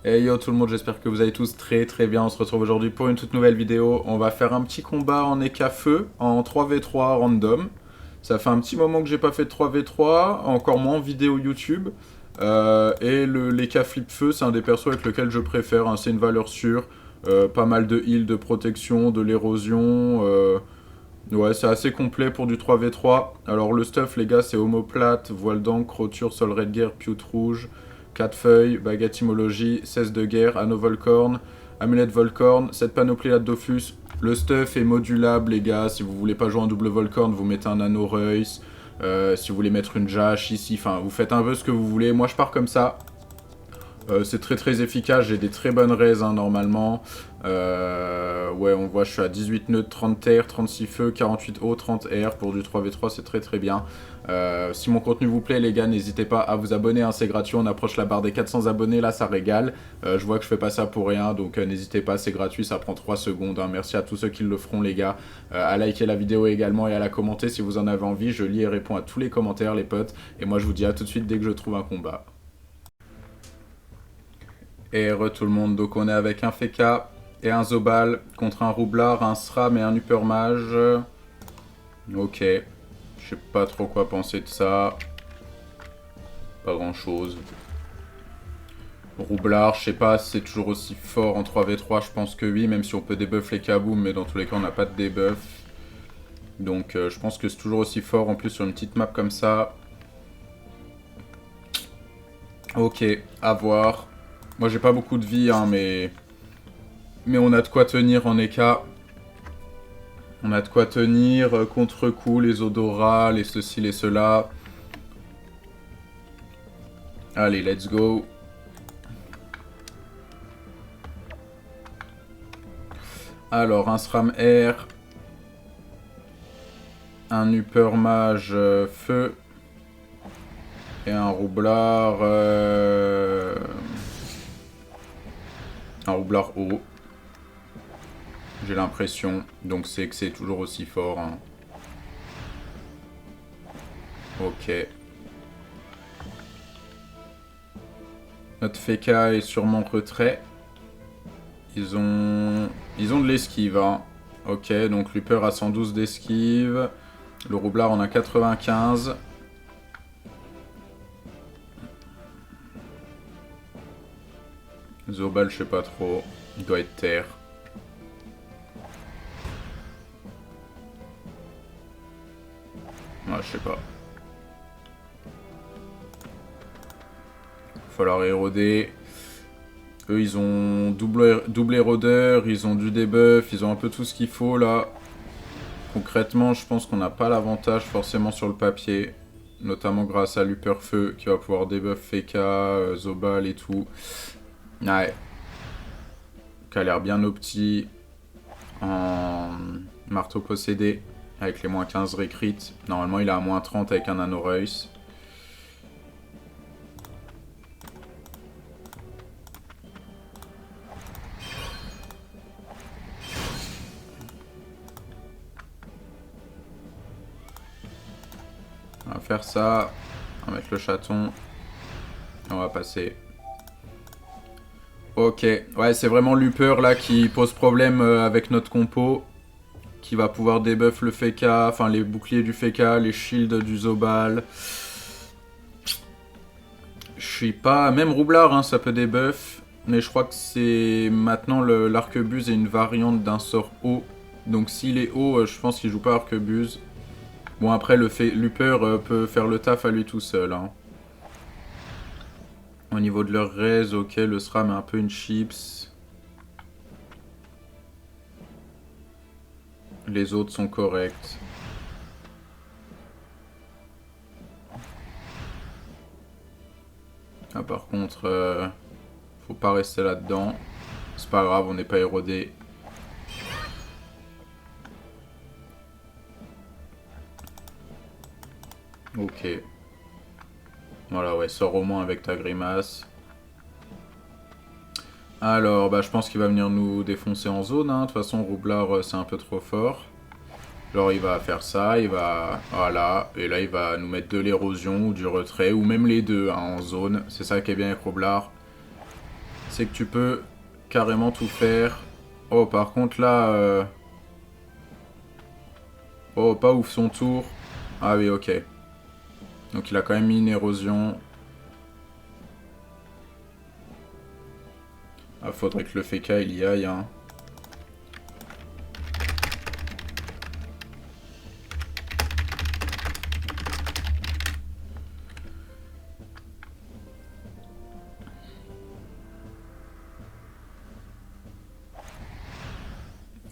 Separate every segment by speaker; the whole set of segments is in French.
Speaker 1: Hey yo tout le monde, j'espère que vous allez tous très très bien. On se retrouve aujourd'hui pour une toute nouvelle vidéo. On va faire un petit combat en feu en 3v3 random. Ça fait un petit moment que j'ai pas fait de 3v3, encore moins en vidéo YouTube. Et l'EK flip feu, c'est un des persos avec lequel je préfère, hein. C'est une valeur sûre. Pas mal de heal, de protection, de l'érosion. Ouais, c'est assez complet pour du 3v3. Alors le stuff les gars, c'est omoplate, voile d'encre, roture, sol red gear, pioute rouge, 4 feuilles, baguette imologie, 16 de guerre, anneau volcorn, amulette volcorn, 7 panoplie là de Dofus. Le stuff est modulable les gars, si vous voulez pas jouer en double volcorn, vous mettez un anneau Reus. Si vous voulez mettre une Jash ici, enfin vous faites un peu ce que vous voulez. Moi je pars comme ça. C'est très très efficace, j'ai des très bonnes raises hein, normalement. Ouais, on voit, je suis à 18 nœuds, 30 terre, 36 feux, 48 eau, 30 air. Pour du 3v3, c'est très très bien. Si mon contenu vous plaît, les gars, n'hésitez pas à vous abonner, hein, c'est gratuit. On approche la barre des 400 abonnés, là, ça régale. Je vois que je fais pas ça pour rien, donc n'hésitez pas, c'est gratuit, ça prend 3 secondes. Hein. Merci à tous ceux qui le feront, les gars. À liker la vidéo également et à la commenter si vous en avez envie. Je lis et réponds à tous les commentaires, les potes. Et moi, je vous dis à tout de suite dès que je trouve un combat. Et re tout le monde, donc on est avec un Feka et un Zobal contre un Roublard, un Sram et un Upper Mage. Ok, je sais pas trop quoi penser de ça. Pas grand chose. Roublard, je sais pas si c'est toujours aussi fort en 3v3, je pense que oui, même si on peut debuff les kaboom, mais dans tous les cas on n'a pas de debuff. Donc je pense que c'est toujours aussi fort, en plus sur une petite map comme ça. Ok, à voir. Moi j'ai pas beaucoup de vie, hein, mais on a de quoi tenir en EK. On a de quoi tenir, contre-coup, les odorats, les ceci, les cela. Allez, let's go. Alors, un SRAM air. Un Upper Mage feu. Et un Roublard... Un Roublard eau. J'ai l'impression. Donc c'est que c'est toujours aussi fort. Hein. Ok. Notre Feka est sûrement retrait. Ils ont de l'esquive. Hein. Ok, donc Luper a 112 d'esquive. Le Roublard en a 95. Zobal, je sais pas trop. Il doit être terre. Ouais, je sais pas. Il va falloir éroder. Eux, ils ont double érodeur, ils ont du debuff, ils ont un peu tout ce qu'il faut là. Concrètement, je pense qu'on n'a pas l'avantage forcément sur le papier. Notamment grâce à Luperfeu qui va pouvoir debuff Feka, Zobal et tout. Ouais. Qui a l'air bien opti en marteau possédé avec les moins 15 recrit. Normalement, il a un moins 30 avec un Anno Reus. On va faire ça. On va mettre le chaton. Et on va passer. Ok. Ouais, c'est vraiment Luper là qui pose problème avec notre compo. Qui va pouvoir debuff le Feka. Enfin, les boucliers du Feka, les shields du Zobal. Je suis pas... Même Roublard, hein, ça peut debuff. Mais je crois que c'est... Maintenant, l'arquebuse est une variante d'un sort haut. Donc s'il est haut, je pense qu'il joue pas arquebuse. Bon, après, Luper peut faire le taf à lui tout seul. Hein. Au niveau de leur raise, ok, le SRAM est un peu une chips. Les autres sont corrects. Ah, par contre, faut pas rester là-dedans. C'est pas grave, on n'est pas érodé. Ok. Voilà, ouais, sors au moins avec ta grimace. Alors, bah, je pense qu'il va venir nous défoncer en zone. Hein. De toute façon, Roublard, c'est un peu trop fort. Alors, il va faire ça, il va... Voilà. Et là, il va nous mettre de l'érosion ou du retrait, ou même les deux hein, en zone. C'est ça qui est bien avec Roublard. c'est que tu peux carrément tout faire. Oh, par contre, là... Oh, pas ouf son tour. Ah oui, ok. Donc il a quand même mis une érosion. Ah, faudrait que le FK il y aille, hein.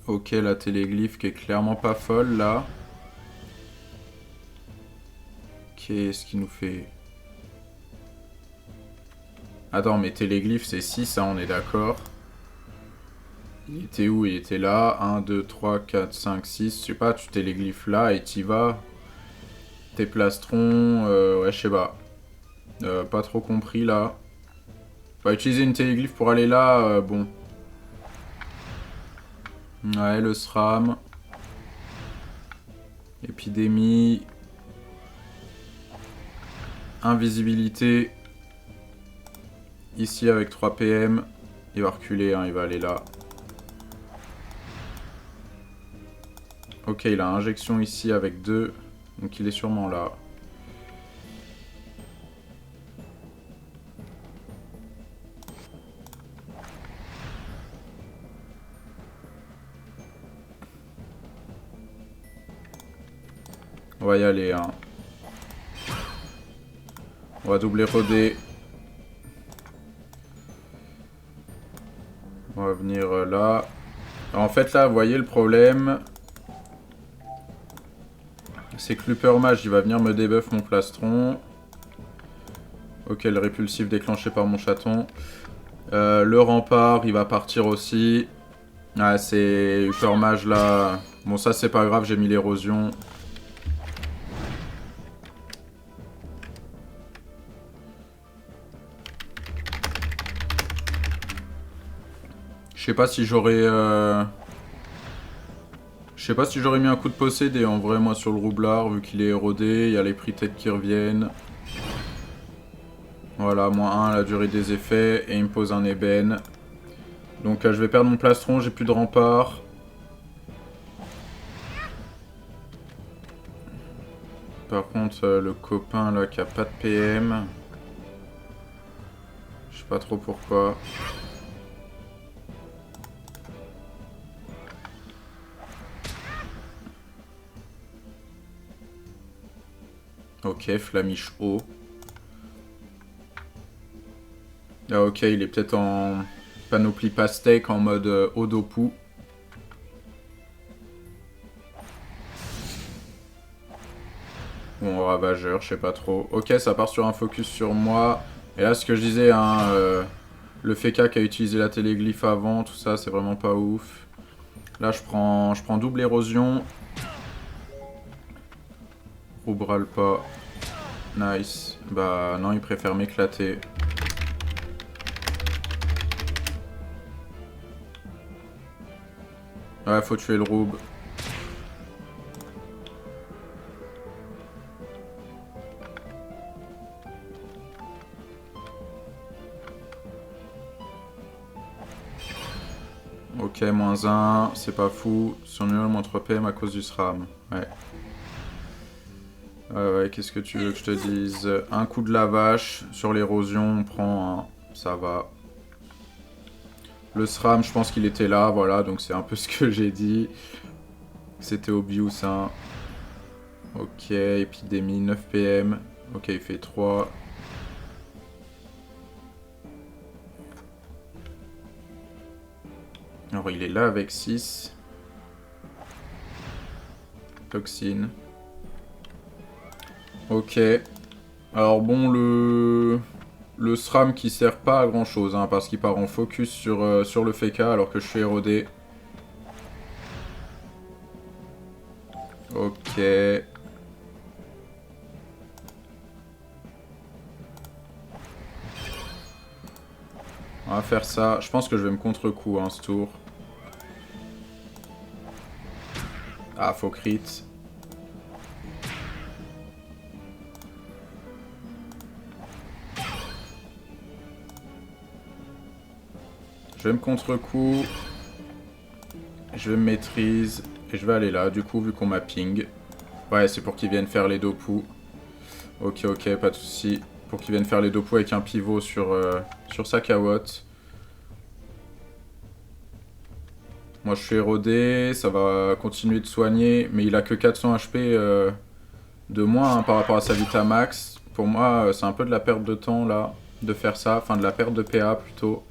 Speaker 1: Ok, la téléglyphe qui est clairement pas folle, là. Qu'est-ce qu'il nous fait? Attends, mais téléglyphe c'est 6, hein, on est d'accord. Il était où? Il était là. 1, 2, 3, 4, 5, 6. Je sais pas, tu téléglyphes là et t'y vas. Tes plastrons, ouais, je sais pas. Pas trop compris là. On va utiliser une téléglyphe pour aller là, bon. Ouais, le SRAM. Épidémie. Invisibilité. Ici avec 3 PM. Il va reculer, hein, il va aller là. Ok, il a injection ici avec 2. Donc il est sûrement là. On va y aller, hein. On va doubler rodé. On va venir là. Alors, en fait, là, vous voyez le problème. C'est que l'Upermage, il va venir me debuff mon plastron. Ok, le répulsif déclenché par mon chaton. Le rempart, il va partir aussi. Ah, c'est Upermage là. Bon, ça, c'est pas grave, j'ai mis l'érosion. Je sais pas si j'aurais... Je sais pas si j'aurais mis un coup de possédé en vrai, moi, sur le roublard, vu qu'il est érodé. Il y a les prix tête qui reviennent. Voilà, -1 la durée des effets. Et il me pose un ébène. Donc je vais perdre mon plastron, j'ai plus de rempart. Par contre, le copain là qui a pas de PM. Je sais pas trop pourquoi. Ok, Flamiche haut. Ah ok, il est peut-être en panoplie pastèque en mode Odopu. Bon, ravageur, je sais pas trop. Ok, ça part sur un focus sur moi. Et là, ce que je disais, hein, le FK qui a utilisé la téléglyphe avant, tout ça, c'est vraiment pas ouf. Là, je prends double érosion. Roubral pas. Nice. Bah non, il préfère m'éclater. Ouais, faut tuer le roub. Ok, -1, c'est pas fou. Sur nul, -3 PM à cause du SRAM. Ouais. Ouais, qu'est-ce que tu veux que je te dise? Un coup de la vache. Sur l'érosion, on prend un. Ça va. Le SRAM, je pense qu'il était là, voilà. Donc c'est un peu ce que j'ai dit. C'était obvious, hein. Ok, épidémie, 9 PM. Ok, il fait 3. Alors il est là avec 6. Toxine. Ok. Alors bon, le SRAM qui sert pas à grand chose, hein, parce qu'il part en focus sur le FK alors que je suis érodé. Ok. On va faire ça. Je pense que je vais me contre-coup hein, ce tour. Ah, faut crit. Je vais me contre-coup. Je vais me maîtrise. Et je vais aller là, du coup, vu qu'on m'a ping. Ouais, c'est pour qu'ils viennent faire les dopus. Ok, ok, pas de soucis. Pour qu'ils viennent faire les dopus avec un pivot sur sa cawotte. Moi, je suis érodé. Ça va continuer de soigner. Mais il a que 400 HP de moins hein, par rapport à sa Vita Max. Pour moi, c'est un peu de la perte de temps, là, de faire ça. Enfin, de la perte de PA, plutôt.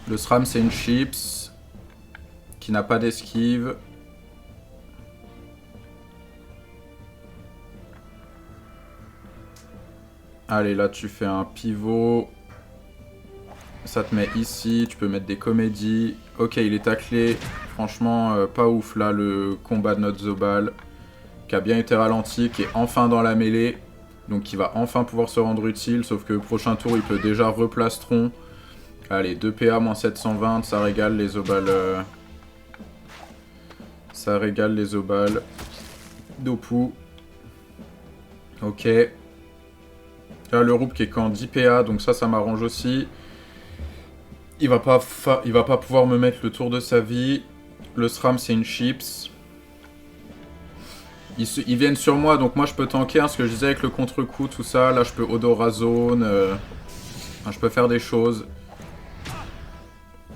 Speaker 1: Le SRAM, c'est une chips qui n'a pas d'esquive. Allez, là, tu fais un pivot. Ça te met ici. Tu peux mettre des comédies. Ok, il est taclé. Franchement, pas ouf, là, le combat de notre Zobal. Qui a bien été ralenti, qui est enfin dans la mêlée. Donc, qui va enfin pouvoir se rendre utile. Sauf que prochain tour, il peut déjà replastron. Allez, 2 PA, moins 720. Ça régale les Zobal. Ça régale les Zobal. Dopu. Ok. Là, le Roup qui est qu'en 10 PA, donc ça m'arrange aussi. Il va pas pouvoir me mettre le tour de sa vie. Le SRAM, c'est une chips. Ils viennent sur moi, donc moi je peux tanker, hein, ce que je disais avec le contre-coup, tout ça. Là, je peux Odora Zone. Enfin, je peux faire des choses.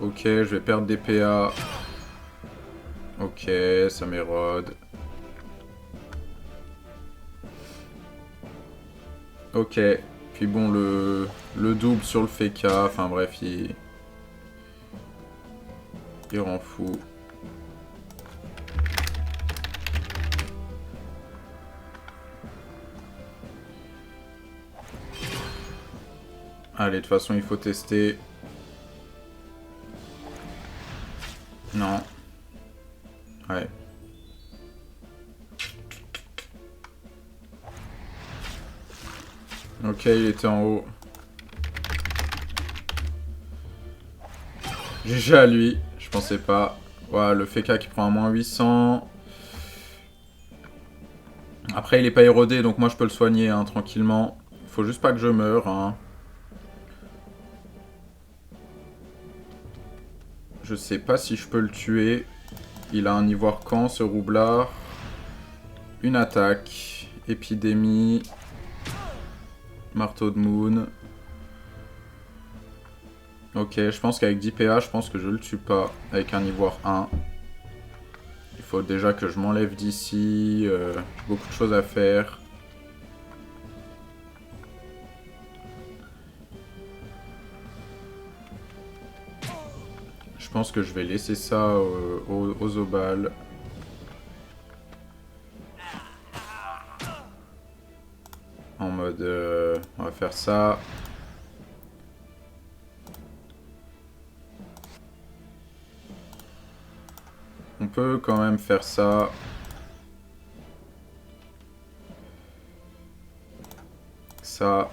Speaker 1: Ok, je vais perdre des PA. Ok, ça m'érode. Ok. Puis bon, le double sur le FK. Enfin bref, il rend fou. Allez, de toute façon, il faut tester. Non. Ouais. Ok, il était en haut. GG à lui, je pensais pas. Ouais, le FK qui prend un moins 800. Après, il est pas érodé, donc moi je peux le soigner hein, tranquillement. Faut juste pas que je meure. Hein. Je sais pas si je peux le tuer. Il a un ivoire camp, ce roublard. Une attaque. Épidémie. Marteau de Moon. Ok, je pense qu'avec 10 PA, je pense que je le tue pas. Avec un ivoire 1. Il faut déjà que je m'enlève d'ici. Beaucoup de choses à faire. Je pense que je vais laisser ça aux Zobal. En mode... on va faire ça. On peut quand même faire ça. Ça.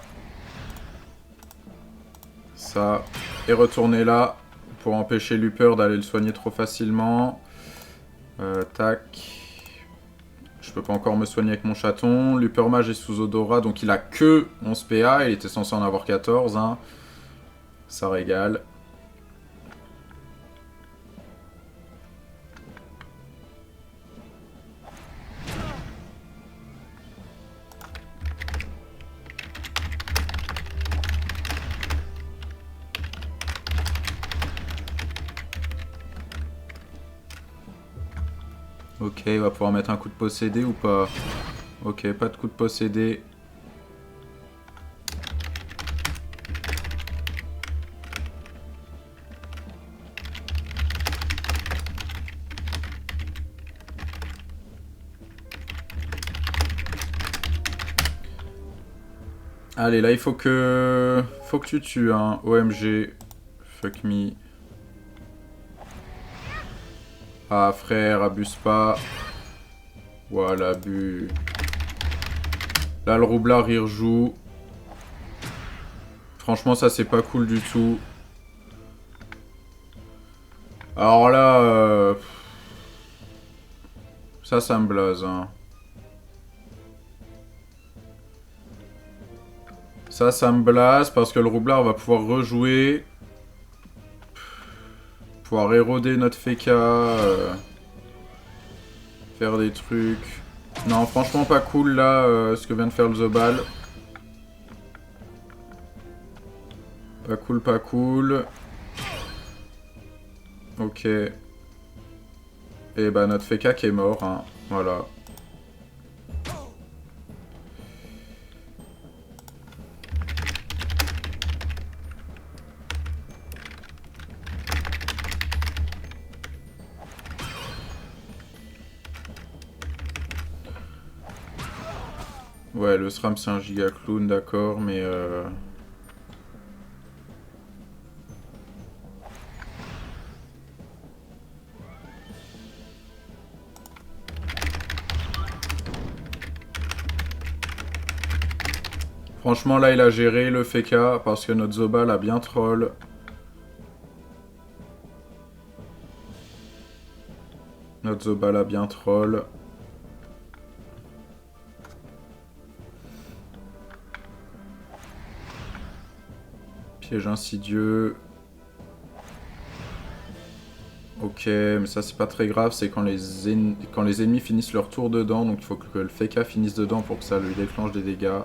Speaker 1: Ça. Et retourner là. Pour empêcher Luper d'aller le soigner trop facilement. Tac. Je peux pas encore me soigner avec mon chaton. Luper Mage est sous Odora, donc il a que 11 PA. Il était censé en avoir 14. Hein. Ça régale. Ok, il va pouvoir mettre un coup de possédé ou pas? Ok, pas de coup de possédé. Allez, là, il faut que tu tues, hein. OMG. Fuck me. Ah, frère, abuse pas. Voilà, abus. Là, le roublard, il rejoue. Franchement, ça, c'est pas cool du tout. Alors là, ça me blase. Hein. Ça me blase parce que le roublard va pouvoir rejouer. Pouvoir éroder notre FK. Faire des trucs. Non, franchement pas cool là, ce que vient de faire le Zobal. Pas cool, pas cool. Ok. Et bah notre FK qui est mort, hein. Voilà. Ouais, le SRAM c'est un giga clown, d'accord, mais franchement là il a géré le FK parce que notre Zobal a bien troll. Notre Zobal a bien troll. Piège insidieux. Ok, mais ça c'est pas très grave, c'est quand les ennemis finissent leur tour dedans, donc il faut que le FK finisse dedans pour que ça lui déclenche des dégâts.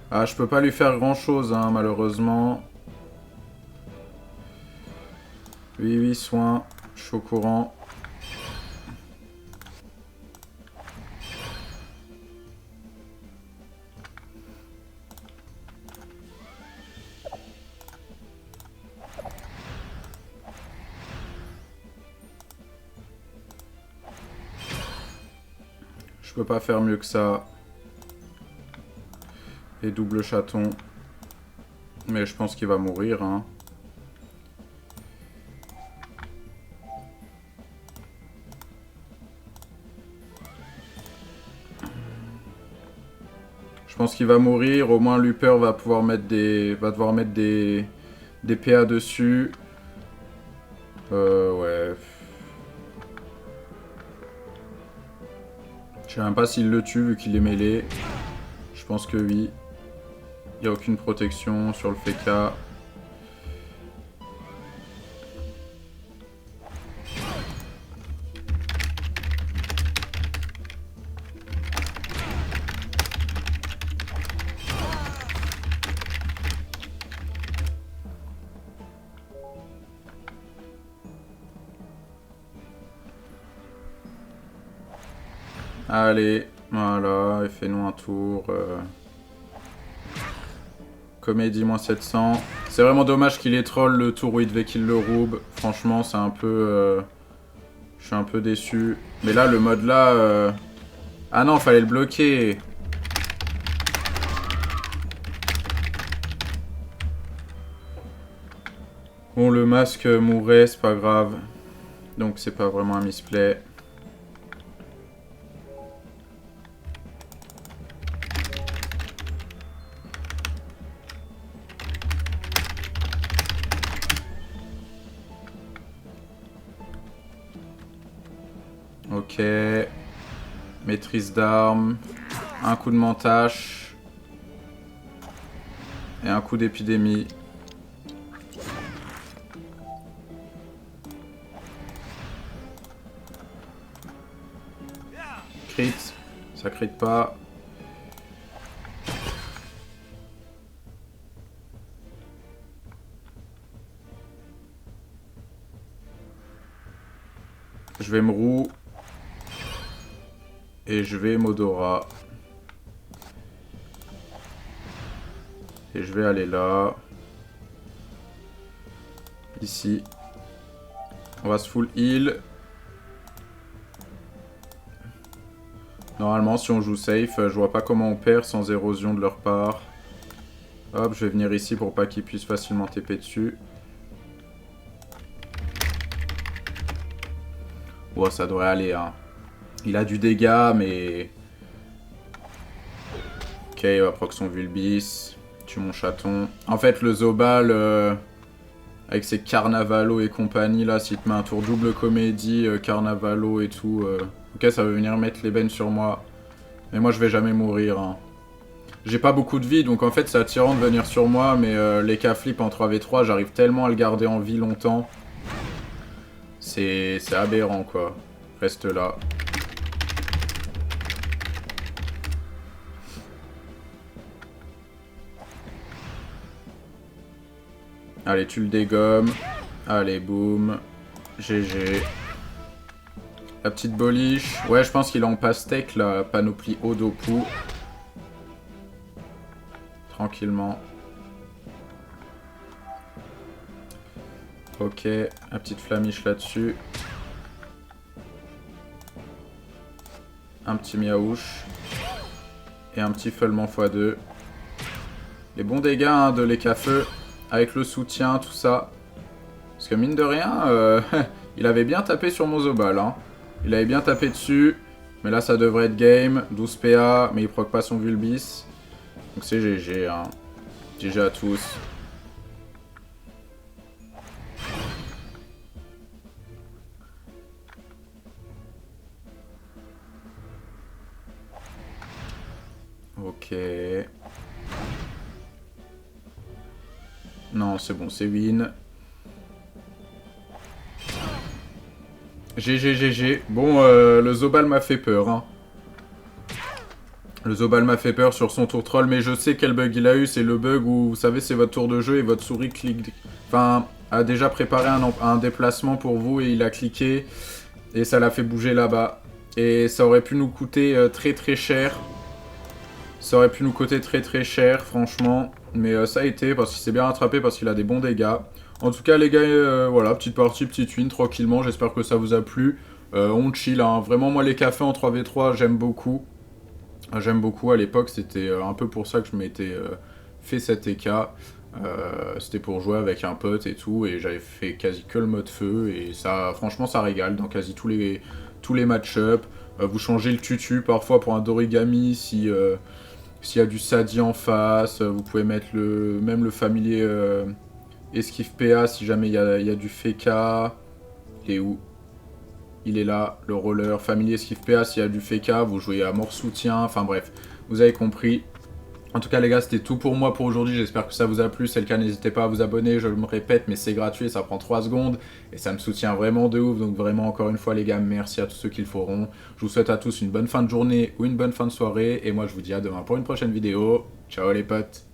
Speaker 1: Ah, je peux pas lui faire grand chose, hein, malheureusement. Oui, oui, soin, je suis au courant. Je peux pas faire mieux que ça. Et double chaton. Mais je pense qu'il va mourir, hein. Je pense qu'il va mourir, au moins Luper va pouvoir mettre devoir mettre des PA dessus. Ouais. Je sais même pas s'il le tue vu qu'il est mêlé. Je pense que oui. Il n'y a aucune protection sur le FK. Allez, voilà, et fais-nous un tour. Comédie moins 700. C'est vraiment dommage qu'il ait troll le tour où il devait qu'il le roube. Franchement, c'est un peu... je suis un peu déçu. Mais là, le mode là... Ah non, fallait le bloquer. Bon, le masque mourait, c'est pas grave. Donc c'est pas vraiment un misplay. Ok. Maîtrise d'armes. Un coup de mentache. Et un coup d'épidémie. Crit. Ça crit pas. Je vais me roue. Et je vais Modora. Et je vais aller là. Ici. On va se full heal. Normalement, si on joue safe, je vois pas comment on perd sans érosion de leur part. Hop, je vais venir ici pour pas qu'ils puissent facilement TP dessus. Ouais, ça devrait aller, hein. Il a du dégât, mais... Ok, il va proc son Vulbis. Tue mon chaton. En fait, le Zobal, avec ses Carnavalo et compagnie, là, s'il te met un tour double comédie, Carnavalo et tout... Ok, ça va venir mettre l'ébène sur moi. Mais moi, je vais jamais mourir, hein. J'ai pas beaucoup de vie, donc en fait, c'est attirant de venir sur moi, mais les K-flip en 3v3, j'arrive tellement à le garder en vie longtemps. C'est aberrant, quoi. Reste là. Allez, tu le dégommes. Allez, boum. GG. La petite boliche. Ouais, je pense qu'il est en pastèque, la panoplie Odopu. Tranquillement. Ok, la petite flamiche là-dessus. Un petit miaouche. Et un petit feulement x2. Les bons dégâts hein, de l'écafeu. Avec le soutien, tout ça. Parce que mine de rien, il avait bien tapé sur mon Zobal. Hein. Il avait bien tapé dessus. Mais là, ça devrait être game. 12 PA, mais il proc pas son Vulbis. Donc c'est GG. Hein. GG à tous. Ok. Non, c'est bon, c'est win. GG, GG. Bon, le Zobal m'a fait peur. Hein. Le Zobal m'a fait peur sur son tour troll, mais je sais quel bug il a eu. C'est le bug où, vous savez, c'est votre tour de jeu et votre souris clique... Enfin, a déjà préparé un déplacement pour vous et il a cliqué. Et ça l'a fait bouger là-bas. Et ça aurait pu nous coûter très très cher. Ça aurait pu nous coûter très très cher, franchement. Mais ça a été, parce qu'il s'est bien rattrapé, parce qu'il a des bons dégâts. En tout cas, les gars, voilà, petite partie, petite win, tranquillement. J'espère que ça vous a plu. On chill, hein. Vraiment, moi, les cafés en 3v3, j'aime beaucoup. J'aime beaucoup. À l'époque, c'était un peu pour ça que je m'étais fait cet EK. C'était pour jouer avec un pote et tout. Et j'avais fait quasi que le mode feu. Et ça, franchement, ça régale dans quasi tous les match-up. Vous changez le tutu parfois pour un Dorigami si... S'il y a du Sadi en face, vous pouvez mettre même le familier esquive PA si jamais il y a du Feka. Et où il est là, le roller. Familier esquive PA s'il y a du Feka, vous jouez à mort soutien. Enfin bref, vous avez compris. En tout cas les gars, c'était tout pour moi pour aujourd'hui. J'espère que ça vous a plu. Si c'est le cas, n'hésitez pas à vous abonner. Je me répète, mais c'est gratuit, ça prend 3 secondes. Et ça me soutient vraiment de ouf. Donc vraiment, encore une fois les gars, merci à tous ceux qui le feront. Je vous souhaite à tous une bonne fin de journée ou une bonne fin de soirée. Et moi, je vous dis à demain pour une prochaine vidéo. Ciao les potes.